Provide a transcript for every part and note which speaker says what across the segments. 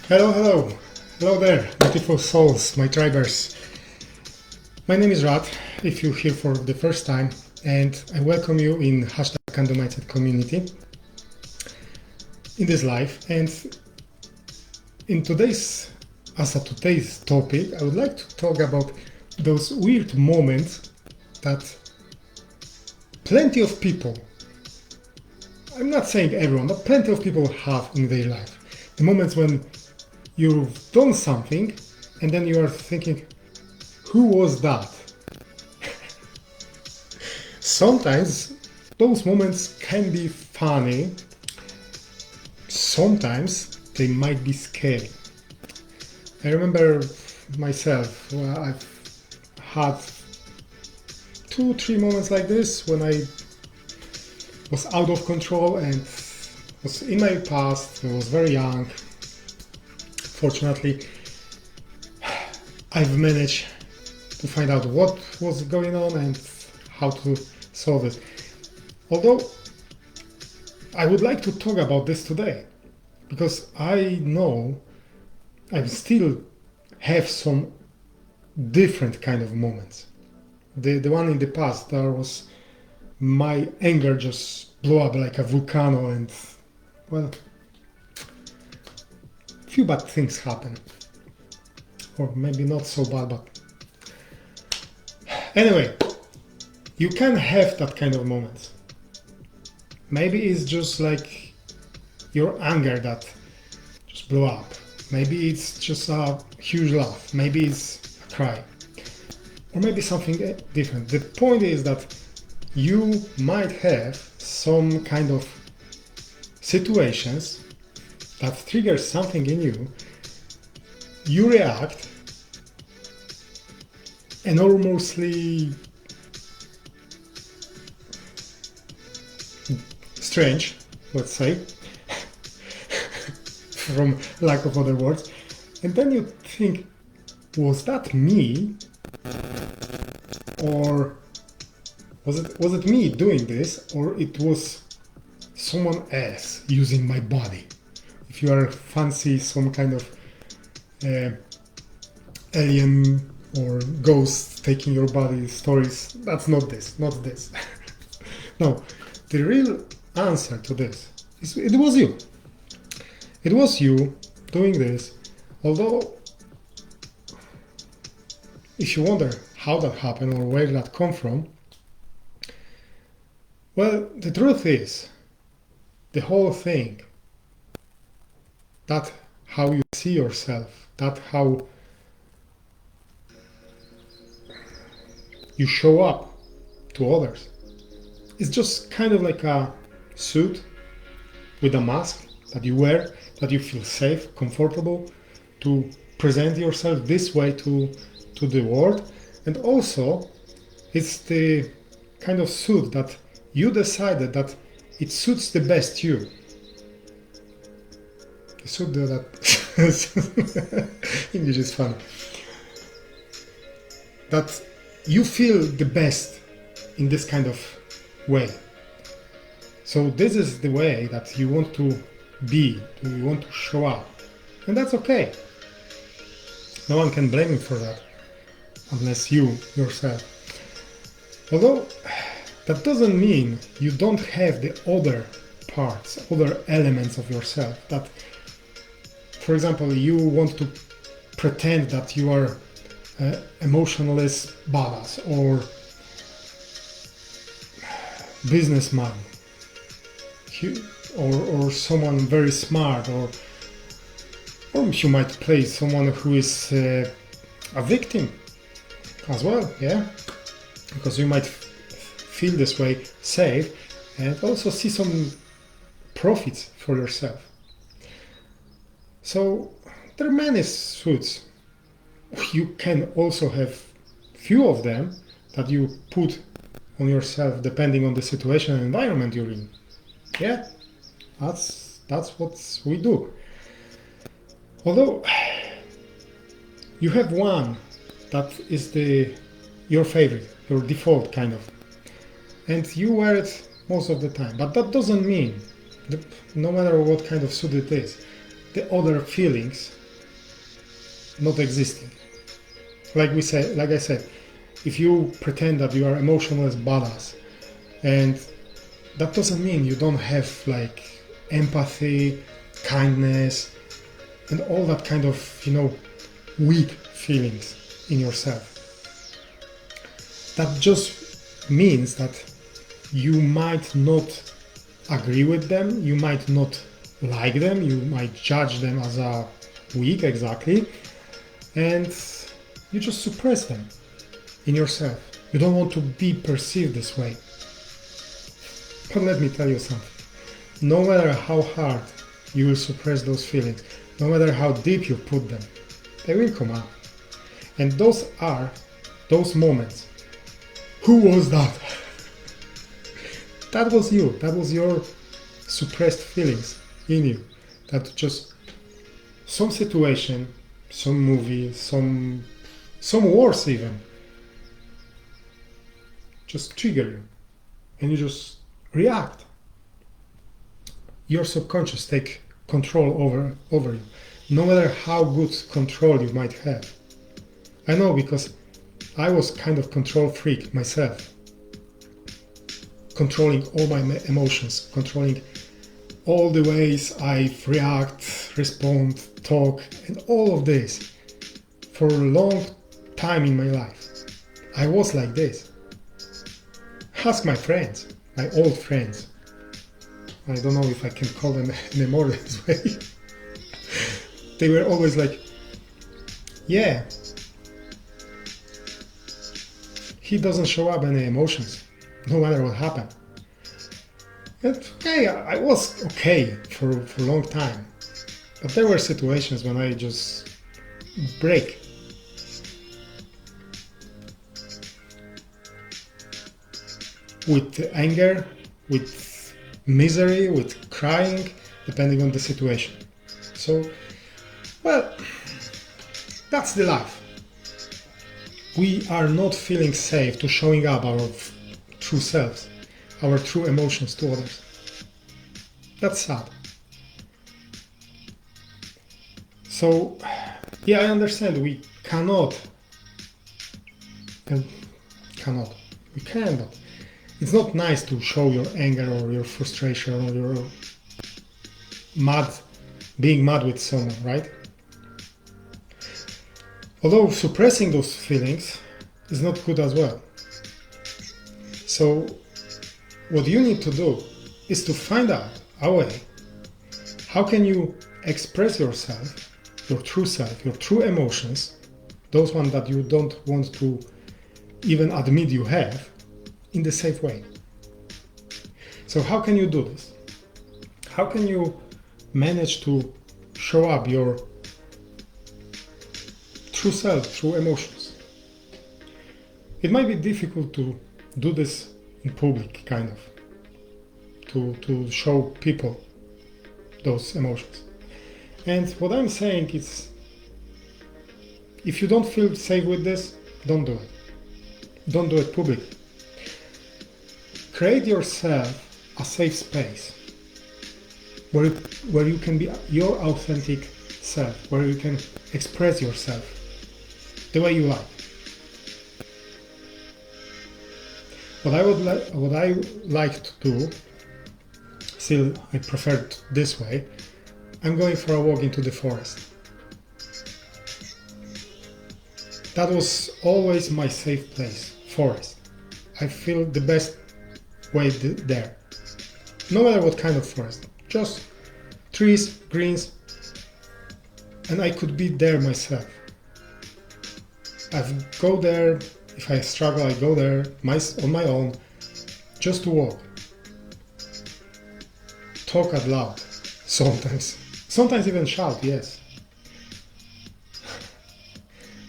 Speaker 1: Hello, hello. Hello there, beautiful souls, my tribers. My name is Rad, if you're here for the first time, and I welcome you in #Candle Mindset community in this live. And in today's topic, I would like to talk about those weird moments that plenty of people, I'm not saying everyone, but plenty of people have in their life. The moments when you've done something and then you are thinking, who was that? Sometimes those moments can be funny, sometimes they might be scary. I remember myself, I've had 2-3 moments like this when I was out of control and was in my past. I was very young. Fortunately, I've managed to find out what was going on and how to solve it. Although I would like to talk about this today because I know I still have some different kind of moments. The one in the past, there was my anger just blew up like a volcano, and well, few bad things happen, or maybe not so bad, but anyway, you can have that kind of moments. Maybe it's just like your anger that just blew up. Maybe it's just a huge laugh. Maybe it's a cry, or maybe something different. The point is that you might have some kind of situations that triggers something in you. You react enormously strange, let's say, from lack of other words, and then you think, was that me, or was it me doing this, or it was someone else using my body? If you are fancy some kind of alien or ghost taking your body stories, that's not this. No, the real answer to this is it was you. It was you doing this. Although, if you wonder how that happened or where that come from, well, the truth is, the whole thing, that how you see yourself, that how you show up to others, it's just kind of like a suit with a mask that you wear, that you feel safe, comfortable to present yourself this way to the world. And also, it's the kind of suit that you decided that it suits the best you. The suit that English is fun. That you feel the best in this kind of way. So this is the way that you want to be, you want to show up. And that's okay. No one can blame you for that, unless you yourself. Although, that doesn't mean you don't have the other parts, other elements of yourself. That, for example, you want to pretend that you are emotionless badass or businessman, or someone very smart, or you might play someone who is a victim as well, yeah, because you might feel this way safe and also see some profits for yourself. So there are many suits. You can also have few of them that you put on yourself depending on the situation and environment you're in. Yeah, that's what we do. Although you have one that is your favorite, your default kind of, and you wear it most of the time. But that doesn't mean, no matter what kind of suit it is, the other feelings not existing. Like I said, if you pretend that you are emotionless badass, and that doesn't mean you don't have like empathy, kindness, and all that kind of, weak feelings in yourself. That just means that you might not agree with them, you might not like them, you might judge them as a weak, exactly, and you just suppress them in yourself. You don't want to be perceived this way. But let me tell you something. No matter how hard you will suppress those feelings, no matter how deep you put them, they will come out. And those are those moments. Who was that? That was you. That was your suppressed feelings in you. That just some situation, some movie, some worse even, just trigger you. And you just react. Your subconscious take control over you, no matter how good control you might have. I know, because I was kind of control freak myself, controlling all my emotions, controlling all the ways I react, respond, talk, and all of this for a long time in my life. I was like this. Ask my friends, my old friends. I don't know if I can call them anymore this way. They were always like, yeah, he doesn't show up any emotions, no matter what happened. And okay, I was okay for a long time. But there were situations when I just break. With anger, with misery, with crying, depending on the situation. So, well, that's the life. We are not feeling safe to showing up our true selves, our true emotions to others. That's sad. So, yeah, I understand we cannot, we can, but it's not nice to show your anger or your frustration or your being mad with someone, right? Although suppressing those feelings is not good as well. So what you need to do is to find out a way. How can you express yourself, your true self, your true emotions, those ones that you don't want to even admit you have, in the safe way? So how can you do this? How can you manage to show up your true self, true emotions? It might be difficult to do this in public, kind of, to show people those emotions. And what I'm saying is, if you don't feel safe with this, don't do it. Don't do it publicly. Create yourself a safe space where you can be your authentic self, where you can express yourself the way you like. What I like to do, still I prefer it this way, I'm going for a walk into the forest. That was always my safe place, forest. I feel the best way there. No matter what kind of forest, just trees, greens, and I could be there myself. I go there, if I struggle, I go there on my own, just to walk. Talk out loud, sometimes even shout, yes.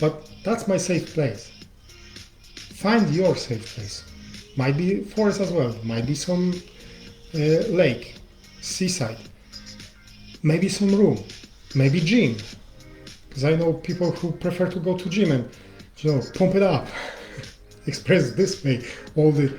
Speaker 1: But that's my safe place. Find your safe place. Might be forest as well, might be some lake, seaside, maybe some room, maybe gym. Because I know people who prefer to go to gym and, pump it up, express this way all the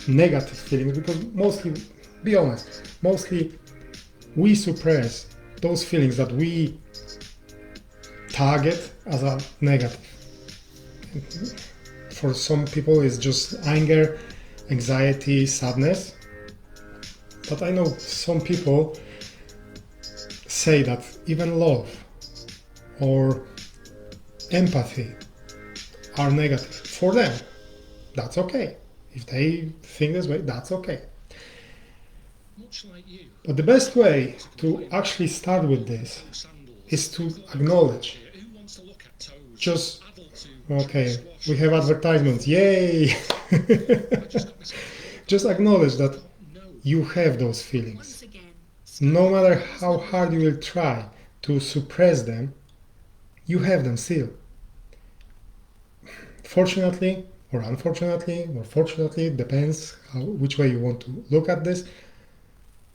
Speaker 1: negative feelings, because mostly, be honest, mostly we suppress those feelings that we tag it as a negative. For some people it's just anger, anxiety, sadness. But I know some people say that even love or empathy are negative. For them, that's okay. If they think this way, that's okay. But the best way to actually start with this is to acknowledge. Just, okay, we have advertisements, yay! Just acknowledge that you have those feelings. No matter how hard you will try to suppress them, you have them still. Fortunately, or unfortunately, or fortunately, depends which way you want to look at this.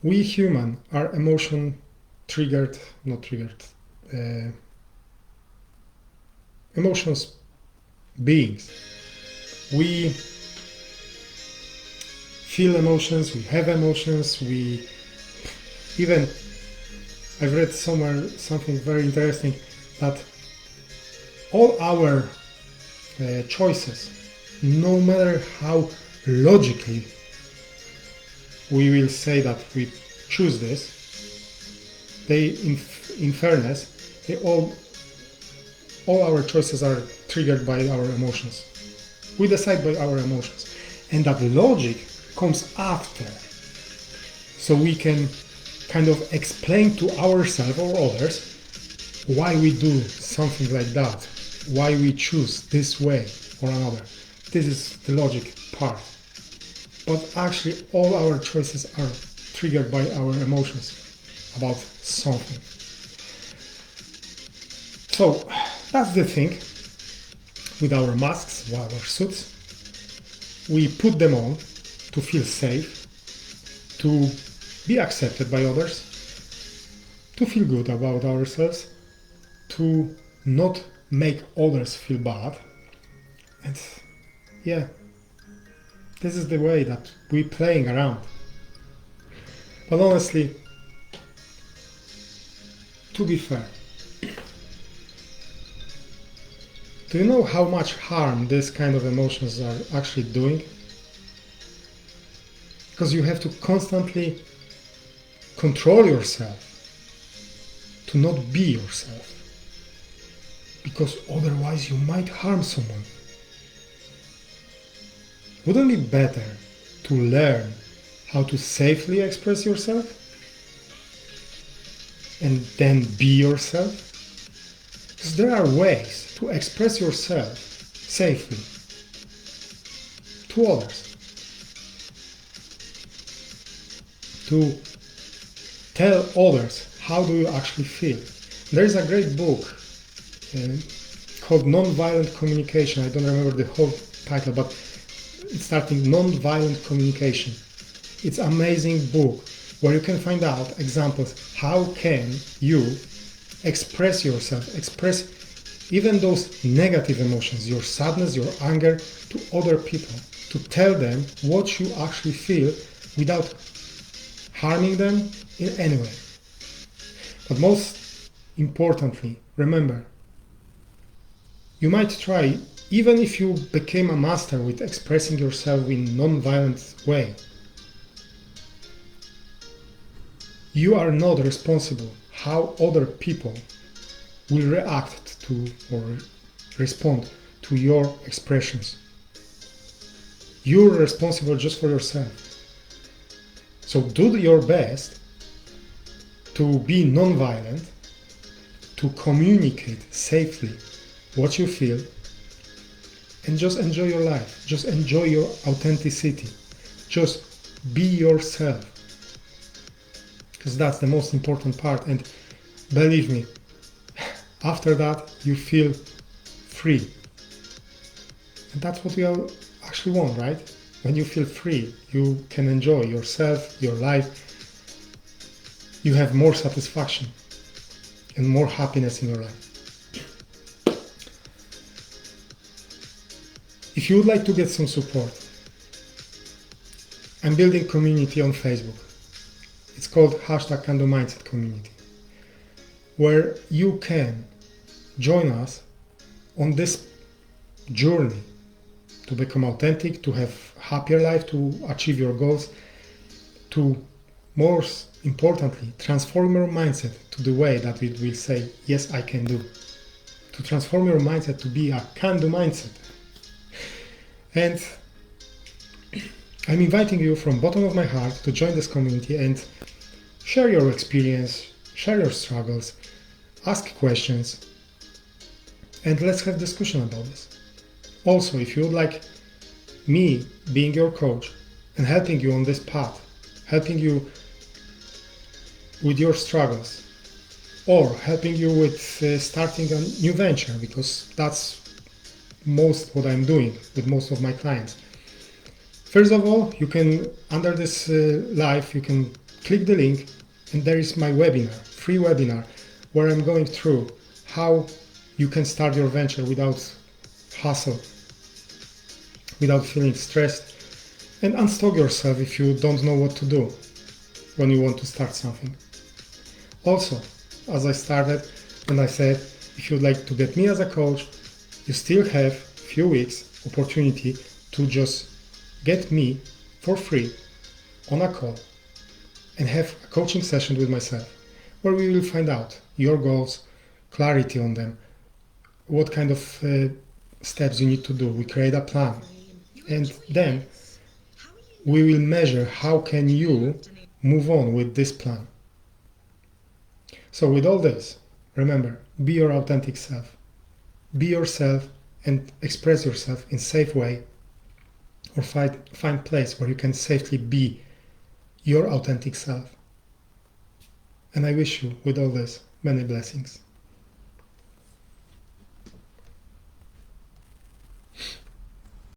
Speaker 1: We humans are emotion triggered, not triggered, emotions beings. We feel emotions, we have emotions, we even, I've read somewhere something very interesting, that all our choices, no matter how logically we will say that we choose this, they, in fairness, they all our choices are triggered by our emotions. We decide by our emotions, and that logic comes after, so we can kind of explain to ourselves or others why we do something like that, why we choose this way or another. This is the logic part. But actually all our choices are triggered by our emotions about something. So that's the thing with our masks, our suits. We put them on to feel safe, to be accepted by others, to feel good about ourselves, to not make others feel bad. And yeah, this is the way that we're playing around. But honestly, to be fair, do you know how much harm this kind of emotions are actually doing? Because you have to constantly control yourself to not be yourself, because otherwise you might harm someone. Wouldn't it be better to learn how to safely express yourself and then be yourself? Because there are ways to express yourself safely to others, to tell others how do you actually feel. There is a great book called Non-Violent Communication. I don't remember the whole title, but it's starting Non-Violent Communication. It's an amazing book where you can find out examples how can you express yourself, express even those negative emotions, your sadness, your anger, to other people, to tell them what you actually feel without harming them in any way. But most importantly, remember, you might try, even if you became a master with expressing yourself in non-violent way, you are not responsible how other people will react to or respond to your expressions. You're responsible just for yourself. So do your best to be non-violent, to communicate safely what you feel, and just enjoy your life. Just enjoy your authenticity. Just be yourself. Because that's the most important part. And believe me, after that you feel free. And that's what we all actually want, right? When you feel free, you can enjoy yourself, your life. You have more satisfaction and more happiness in your life. If you would like to get some support, I'm building community on Facebook. It's called #CandoMindset Community, where you can join us on this journey to become authentic, to have happier life, to achieve your goals, to most importantly transform your mindset to the way that it will say, yes, I can do. To transform your mindset to be a can-do mindset. And I'm inviting you from bottom of my heart to join this community and share your experience, share your struggles, ask questions, and let's have discussion about this. Also, if you would like me being your coach and helping you on this path, helping you with your struggles, or helping you with starting a new venture, because that's most what I'm doing with most of my clients. First of all, you can, under this live, you can click the link and there is my webinar, free webinar, where I'm going through how you can start your venture without hassle, without feeling stressed, and unstuck yourself if you don't know what to do when you want to start something. Also, as I started and I said, if you'd like to get me as a coach, you still have a few weeks opportunity to just get me for free on a call and have a coaching session with myself where we will find out your goals, clarity on them, what kind of steps you need to do. We create a plan and then we will measure how can you move on with this plan. So with all this, remember, be your authentic self. Be yourself and express yourself in a safe way, or find place where you can safely be your authentic self. And I wish you, with all this, many blessings.